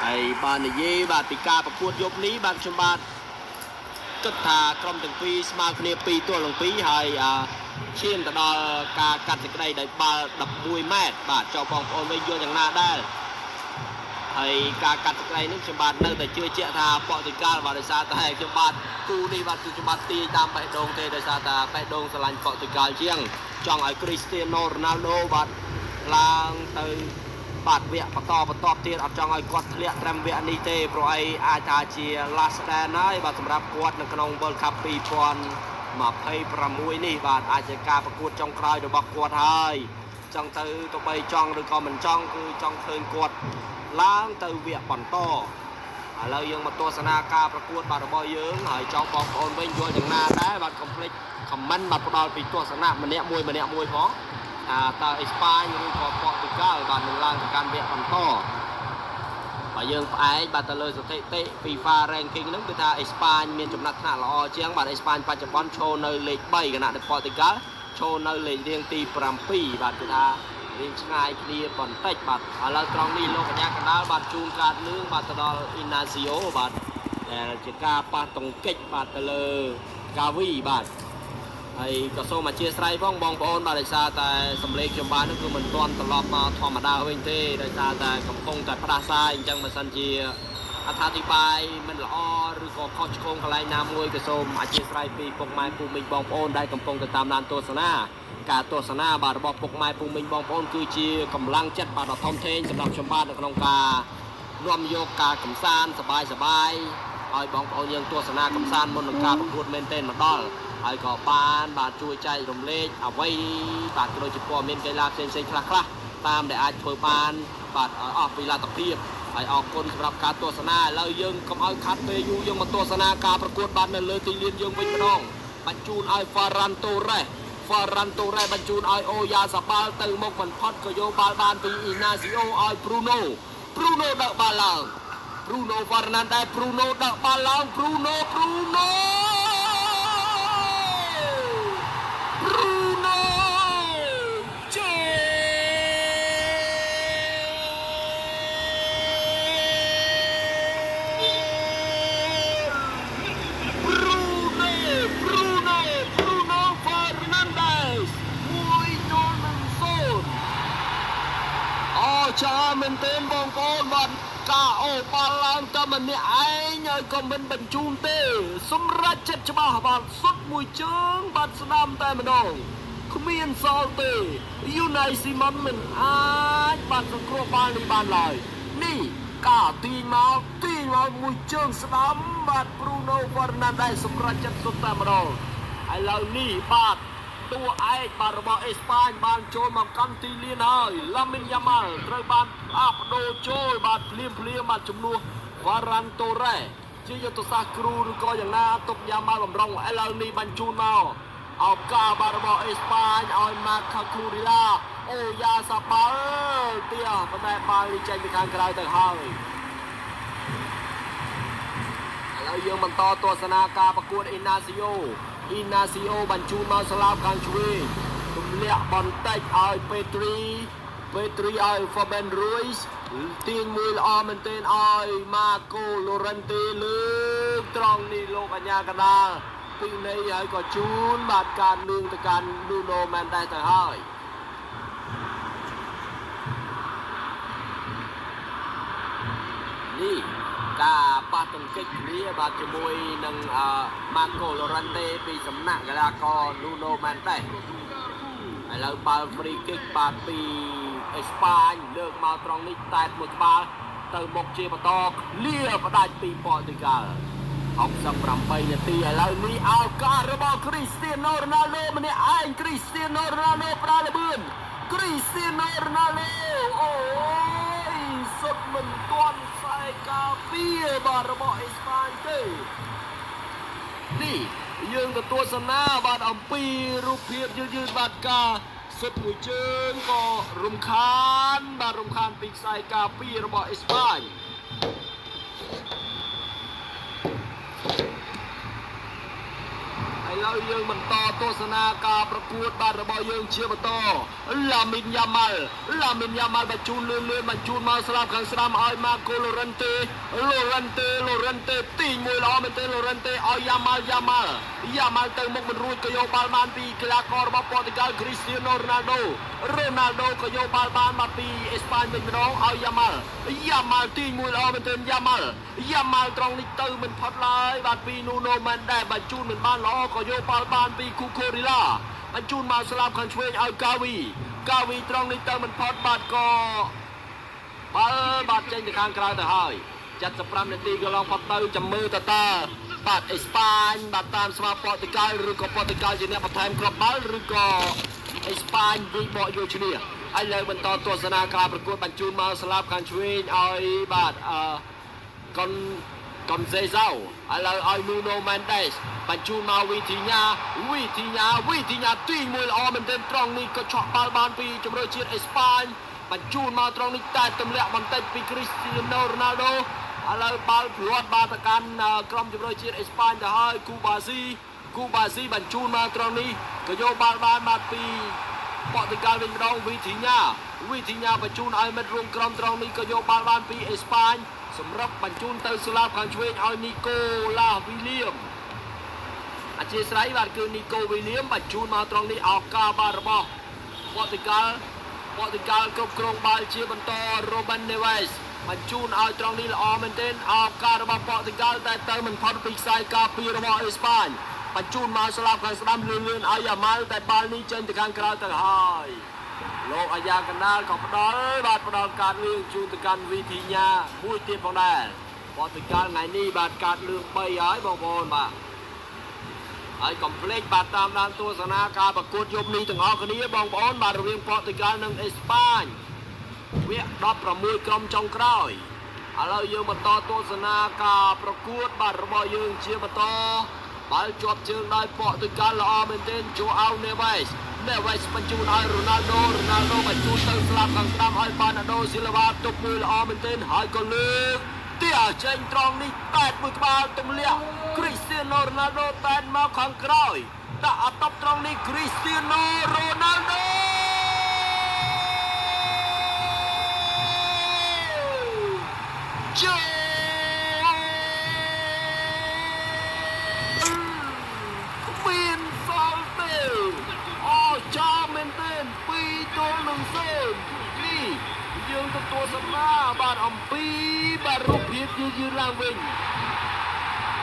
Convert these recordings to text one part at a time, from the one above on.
ហើយបាននិយាយបាទពីការប្រកួតយប់នេះបាទខ្ញុំបាទគិតថាក្រុមទាំងពីរស្មើគ្នា2ទល់នឹង2ហើយឈានទៅដល់ការកាត់សេចក្តីដោយបាល់11ម៉ែត្របាទចុះបងប្អូនវិញយល់យ៉ាងណាដែរហើយការកាត់សេចក្តីនេះខ្ញុំបាទនៅតែជឿជាក់ថាប៉ូទុយហ្គាល់បាទដោយសារតែខ្ញុំបាទគូនេះបាទគឺខ្ញុំបាទទាញតាមបេះដូងទេដោយសារតែបេះដូងស្រឡាញ់ប៉ូទុយហ្គាល់ជាងចង់ឲ្យគ្រីស្ទីណូរ៉ូណាល់ដូបាទឡើងទៅបាទវគ្គបន្តទៀតអត់ចង់ឲ្យគាត់ធ្លាក់ត្រឹមវគ្គនេះទេព្រោះអីអាចថាជា last stand ហើយបាទសម្រាប់គាត់នៅក្នុង World Cup 2026នេះបាទអាចជាការប្រកួតចុងក្រោយរបស់គាត់ហើយចង់ទៅទោះបីចង់ឬក៏មិនចង់គឺចង់ឃើញគាត់ឡើងទៅវគ្គបន្តឥឡូវយើងមកទស្សនាការប្រកួតបាទរបស់យើងហើយចង់បងប្អូនវិញយល់យ៉ាងណាដែរបាទកុំភ្លេច comment បាទផ្ដល់ពីទស្សនៈម្នាក់មួយផងតើអេស្ប៉ាញឬក៏ប៉ូទុយហ្គាល់បាននឹងឡើងទៅកាន់វគ្គបន្តបើយើងផ្អែកបាទទៅលើស្ថិតិ FIFA ranking ហ្នឹងគឺថាអេស្ប៉ាញមានចំណាត់ថ្នាក់ល្អជាងបាទអេស្ប៉ាញបច្ចុប្បន្នឈរនៅលេខ3ខណៈដែលប៉ូទុយហ្គាល់ឈរនៅលេខរៀងទី7បាទគឺថារៀងឆ្ងាយគ្នាបន្តិចបាទឥឡូវត្រង់នេះលោកកញ្ញាកណ្ដាលបាទជូនកាតលឿងបាទទៅដល់អ៊ីណាស៊ីអូបាទដែលជាការប៉ះទង្គិចបាទទៅលើកាវីបាទហើយក៏សូមអធិស្ឋានផងបងប្អូនបាទដោយសារតែសម្លេងខ្ញុំបាននោះគឺមិនទាន់ត្រឡប់មកធម្មតាវិញទេដោយសារតែកំពុងតែផ្ដាសាយអញ្ចឹងបើសិនជាអត្ថាធិប្បាយមិនល្អឬក៏ខុសឆ្គងកន្លែងណាមួយក៏សូមអធិស្ឋានពីពុកម៉ែពូមីងបងប្អូនដែលកំពុងទៅតាមដានទស្សនាការទស្សនាបាទរបស់ពុកម៉ែពូមីងបងប្អូនគឺជាកម្លាំងចិត្តបាទដ៏ធំធេងសម្រាប់ខ្ញុំបាទនៅក្នុងការនាំយកការកំសាន្តសប្បាយឲ្យបងប្អូនយើងទស្សនាកំសាន្តមុននឹងការប្រកួតមែនទែនមកដល់ហើយក៏បានបាទជួយចែករំលែកអ្វីបាទដូចជាព័ត៌មានកីឡាផ្សេងខ្លះតាមដែលអាចធ្វើបានបាទអស់ពីលទ្ធភាពហើយអរគុណសម្រាប់ការទស្សនាឥឡូវយើងកុំឲ្យខាត់ពេលយូរយើងមកទស្សនាការប្រកួតបាទនៅលើទីលានយើងវិញម្ដងបញ្ជូនឲ្យ Ferran Torres បញ្ជូនឲ្យអូយ៉ាសាបាល់ទៅមុខមិនផុតក៏យកបាល់បានពី Inacio ឲ្យ Bruno ដឹកបាល់ឡើង Bruno Fernandes ដឹកបាល់ឡើង Brunoចាមែនទេបងប្អូនបាទការអូបាល់ឡើងតែម្នាក់ឯងហើយក៏មិនបញ្ជូនទេសម្រាប់ចិត្តច្បាស់បាទសុទ្ធមួយជើងបាទស្ដាំតែម្ដងគ្មានសល់ទេយូណៃស៊ីម៉ុនមិនអាចបាទសង្គ្រោះបាល់នេះបានឡើយនេះការទាញមកមួយជើងស្ដាំបាទ Bruno Fernandes សម្រាប់ចិត្តសុទ្ធតែម្ដងឥឡូវនេះបាទតួឯកបាទរបស់អេស្ប៉ាញបានចូលមកកាន់ទីលានហើយ Lamine Yamal ត្រូវបានបដូរចូលបាទភ្លាមបាទជំនួស Ferran Torres ជាយុទ្ធសាស្ត្រគ្រូឬក៏យ៉ាងណាទុក Yamal បំរុងឥឡូវនេះបញ្ជូនមកឱកាសបាទរបស់អេស្ប៉ាញឲ្យ Marca Curilla អូយ៉ាសាបាល់ទាប៉ុន្តែបាល់នេះចេញពីខាងក្រៅទៅហើយឥឡូវយើងបន្តទស្សនាការប្រកួត Inacio បញ្ជូនមកស្លាបខាងឆ្វេងទម្លាក់បន្តិចឲ្យពេទ្រីឲ្យ Fabian Ruiz ទាញមួយល្អមែនទែនឲ្យ Marco Llorente លើកត្រង់នេះលោកអញ្ញាកណ្ដាលពីនៃហើយក៏ជូនបាទការលឿងទៅកាន់ Nuno Mendes ទៅហើយនេះការប៉ះទង្គិចគ្នាបាទជាមួយនឹង Marco Llorente ពីសំណាក់កីឡាករ Nuno Mendes ឥឡូវបាល់ free kick បាទពីអេស្ប៉ាញលើកមកត្រង់នេះតែមួយក្បាលទៅមុខជាបន្តលាផ្ដាច់ពីប៉ូទុយហ្គាល់68នាទីឥឡូវនេះឱកាសរបស់ Cristiano Ronaldo ម្នាក់ឯង Cristiano Ronaldo ផ្ដាល់ល្បឿន Cristiano Ronaldo អូយសុទ្ធមិនទាន់ខ្សែការពារបាទរបស់អេស្ប៉ាញទេនេះយើងទៅទស្សនាបាទអំពីរូបភាពយឺតបាទការសុទ្ធមួយជើងក៏រំខានពីខ្សែការពាររបស់អេស្ប៉ាញឥ ឡើយយើងបន្តទស្សនាការប្រកួតបាទរបស់យើងជាបន្តឡាមីនយ៉ាម៉ាល់បញ្ជូនលឿនបញ្ជូនមកស្លាប់ខាងស្ដាំឲ្យម៉ាកូឡូរិនតេទី1ល្អមែនទេឡូរិនតេឲ្យយ៉ាម៉ាល់ទៅមុខមិនរួចក៏យកបាល់បានពីកីឡាកររបស់ប៉ូទុយហ្គាល់គ្រីស្ទីណូរ៉ូណាល់ដូក៏យកបាល់បានមកពីអេស្ប៉ាញវិញម្ដងឲ្យយ៉ាម៉ាល់ទី1ល្អមែនទេយ៉ាម៉ាល់ត្រង់នេះទៅមិនផុតឡើយបាទពីនូណូម៉ាន់ដែលបញ្ជូនមិនបានល្អក៏យកបាល់បានពីគូកូរីឡាបញ្ជូនមកស្លាប់ខាងឆ្វេងឲ្យកាវីត្រង់នេះទៅមិនផុតបាទក៏បាល់បាទចេញទៅខាងក្រៅទៅហើយ75នាទីកន្លងផុតទៅចាំមើលតើបាទអេស្ប៉ាញបាទតាមស្មើប៉ូទុយហ្គាល់ឬក៏ប៉ូទុយហ្គាល់ជាអ្នកបន្ថែមគ្រាប់បាល់ឬក៏អេស្ប៉ាញវិបកយកឈ្នះហើយលើបន្តទស្សនាការប្រកួតបញ្ជូនមកស្លាប់ខាងឆ្វេងឲ្យបាទកុនសេហ្សាវឥឡូវឲ្យនូណូម៉ាន់ដេសបញ្ជូនមកវីធីញ៉ាទី1ល្អមែនទែនត្រង់នេះក៏ឆក់បាល់បានពីជម្រើសជាតិអេស្ប៉ាញបញ្ជូនមកត្រង់នេះតែទម្លាក់បន្តិចពីគ្រីស្ទីណូរ៉ូណាល់ដូឥឡូវបាល់ព្រាត់បាទទៅកាន់ក្រុមជម្រើសជាតិអេស្ប៉ាញទៅហើយគូបាស៊ីបញ្ជូនមកត្រង់នេះក៏យកបាល់បានបាទពីប៉ូទុយហ្គាល់វិញម្ដងវីធីញ៉ាបញ្ជូនឲ្យមិត្តរួមក្រុមត្រង់នេះក៏យកបាល់បានពីអេស្ប៉ាញសម្រាប់បញ្ជូនទៅស្លាប់ខាងឆ្វេងឲ្យនីកូឡាវីលៀមអធិស្ឋានបាទគឺនីកូវីលៀមបញ្ជូនមកត្រង់នេះឱកាសបាទរបស់ប៉ូទុយហ្គាល់គ្រប់គ្រងបាល់ជាបន្តរ៉ូប៊ិននេវ៉េសបញ្ជូនឲ្យត្រង់នេះល្អមែនទែនឱកាសរបស់ប៉ូទុយហ្គាល់តែទៅមិនផុតពីខ្សែការពាររបស់អេស្ប៉ាញបញ្ជូនមកស្លាប់ខាងស្ដាំលឿនឲ្យយ៉ាម៉ាល់តែបាល់នេះចេញទៅខាងក្រៅទៅហើយលោកអាយ៉ាកណ្ដាលក៏ផ្ដល់កាតលឿងជូនទៅកាន់វីធីញ៉ាមួយទៀតផងដែរប៉ូទុយហ្គាល់ថ្ងៃនេះបាទកាតលឿង3ហើយបងប្អូនបាទហើយកុំភ្លេចបាទតាមដានទស្សនាការប្រកួតយប់នេះទាំងអស់គ្នាបងប្អូនបាទរវាងប៉ូទុយហ្គាល់និងអេស្ប៉ាញវគ្គ16ក្រុមចុងក្រោយឥឡូវយើងបន្តទស្សនាការប្រកួតបាទរបស់យើងជាបន្តបាល់ជាប់ជើងដោយប៉ូទុយហ្គាល់ល្អមែនទែនជូអាវនេវ៉េសបញ្ជូនឲ្យរ៉ូណាល់ដូបញ្ជូនទៅស្លាប់ខាងស្ដាំឲ្យបាណាដូស៊ីឡាវ៉ាទុកមួយល្អមែនទែនហើយក៏លើកទាចេញត្រង់នេះតែមួយក្បាលទម្លាក់គ្រីស្ទីណូរ៉ូណាល់ដូតែមកខាងក្រោយដាក់អត់តបត្រង់នេះគ្រីស្ទីណូរ៉ូណាល់ដូមានសល់ទេចាមែនទែន2-0នេះយើងទៅទស្សនាបាទអំពីបាទរូបភាពយឺតឡើងវិញ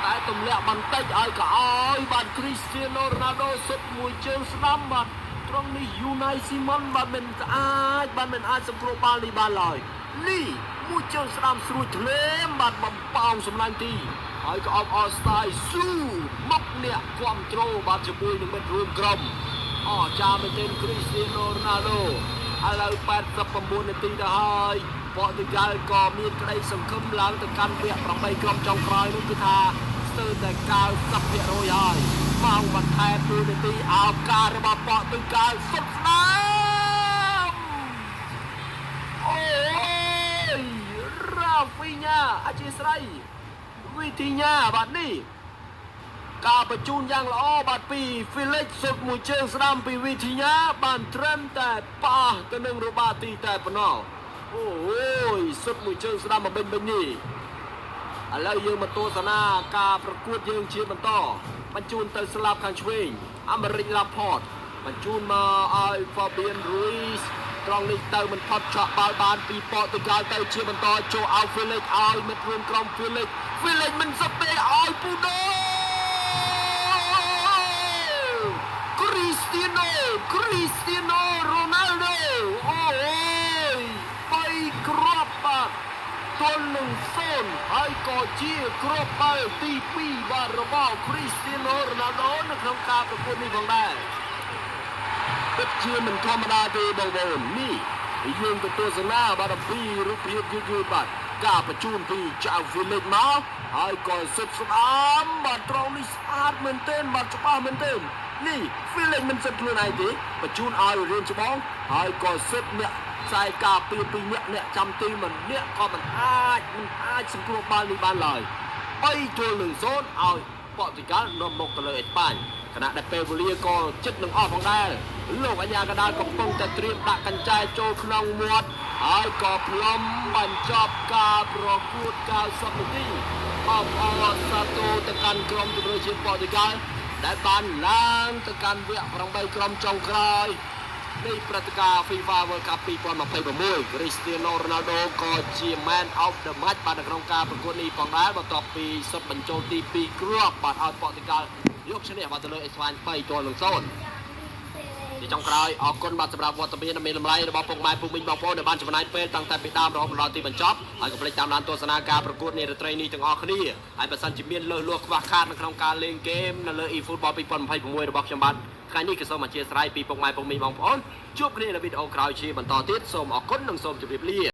តែទម្លាក់បន្តិចឲ្យកឲ្យបាទគ្រីស្ទីណូរ៉ូណាល់ដូសុទ្ធមួយជើងស្ដាំបាទត្រង់នេះយូណៃស៊ីម៉ុនបាទមិនអាចសង្គ្រោះបាល់នេះបានឡើយនេះមួយជើងស្ដាំស្រួចធ្លេមបាទបំប៉ោងសម្លាញ់ទីហើយក៏អបអរស្ទាយស៊ូមកអ្នកគាំទ្របាទជាមួយនឹងមិត្តរួមក្រុមចាមែនទែនគ្រីស្ទីណូរ៉ូណាល់ដូឥឡូវ89នាទីទៅហើយប៉ូទុយហ្គាល់ក៏មានក្តីសង្ឃឹមឡើងទៅកាន់វគ្គ8ក្រុមចុងក្រោយនោះគឺថាស្ទើរតែ 90% ហើយម៉ោងបន្ថែម2នាទីឱកាសរបស់ប៉ូទុយហ្គាល់សុទ្ធស្ដាំអូយរ៉ាហ្វីញ៉ាអធិស្ឋានវីធីញ៉ាបាទនេះការបញ្ជូនយ៉ាងល្អបាទពីហ្វីលិចសុទ្ធមួយជើងស្ដាំពីវីធីញ៉ាបានត្រឹមតែប៉ះទៅនឹងរ៉ូបាទីតែប៉ុណ្ណោះអូយសុទ្ធមួយជើងស្ដាំមកបិញនេះឥឡូវយើងមកទស្សនាការប្រកួតយើងជាបន្តបញ្ជូនទៅស្លាប់ខាងឆ្វេងអាមេរិកឡាផតបញ្ជូនមកឲ្យហ្វាបៀនរូយសត្រង់នេះទៅមិនផុតឆក់បាល់បានពីប៉ូទុយហ្គាល់ទៅជាបន្តចូលឲ្យហ្វីលិចឲ្យមិត្តរួមក្រុមហ្វីលិចមិនសុទ្ធទេឲ្យពូដូគ្រីស្ទីណូរ៉ូណាល់ដូអូយ3គ្រាប់បាទទល់នឹង0ហើយក៏ជាគ្រាប់បាល់ទី2បាទរបស់គ្រីស្ទីណូរ៉ូណាល់ដូនៅក្នុងការប្រកួតនេះផងដែរពិតជាមិនធម្មតាទេបងប្អូននេះយើងទៅទស្សនាបាទអំពីរូបភាពយឺតបាទការបញ្ជូនពីចៅហ្វីលិចមកហើយក៏សុទ្ធស្ដាំបាទត្រង់នេះស្អាតមែនទែនបាទច្បាស់មែនទែននេះហ្វីលិចមិនសិតខ្លួនឯងទេបញ្ជូនឲ្យរៀនច្បងហើយក៏សិតអ្នកខ្សែការពារ2អ្នកចាំទី1អ្នកក៏មិនអាចសង្គ្រោះបាល់នេះបានឡើយ3-0ឲ្យប៉ូទុយហ្គាល់នាំមុខទៅលើអេស្ប៉ាញ ขณะได้เปวลีก็จิตหนึ่งออกของได้โลกอัญญากระดานกับปงแต่เตรียมดักกันใจโจขนองมวดไอ้ก็พร้อมบรรจบการประกวดการสัมมติออกสตูตะการกรมจุฬาชีพโปรตุเกสได้บานล้างตะการเวียพลังใบกรมจงกรอยในปฏิกาฟีฟ่าเวิลด์คัพปีปอนมาเพย์บมวยคริสเตียโนโรนัลโดก็เชียร์แมนออฟเดอะแมตช์บาดในโครงการประกวดนี้ปองได้มาต่อปีสดบรรจงตีปีกรอบบาดเอาโปรตุเกสยกชนะบาตเลอร์เอสวานไปตัวหนึ่งโซนที่จงกรอยออกคนบาดสำหรับวัตเบียนมีลำไรระบบปงไม้ปุมิงบอลโฟในบ้านจำนายเป็นตั้งแต่ปีดามรอมรอตีบรรจบไอ้กับผลิตตามร้านตัวสนาการประกวดในระดับนี้ถึงออกคดีไอ้ประสันจิเมียนเลือลวกว่าคาดในโครงการเล่นเกมนั่นเลยอีฟุตบอลปีปอนไพ่ผมวยระบบชมบัตใครนี่คือโซมาเชียร์สไลปีปงไม้ปงมีบอลโฟนជួบคดีในวิดีโอคราวชีบันต่อติดโซมออกคนหนึ่งโซมจุดเรียบ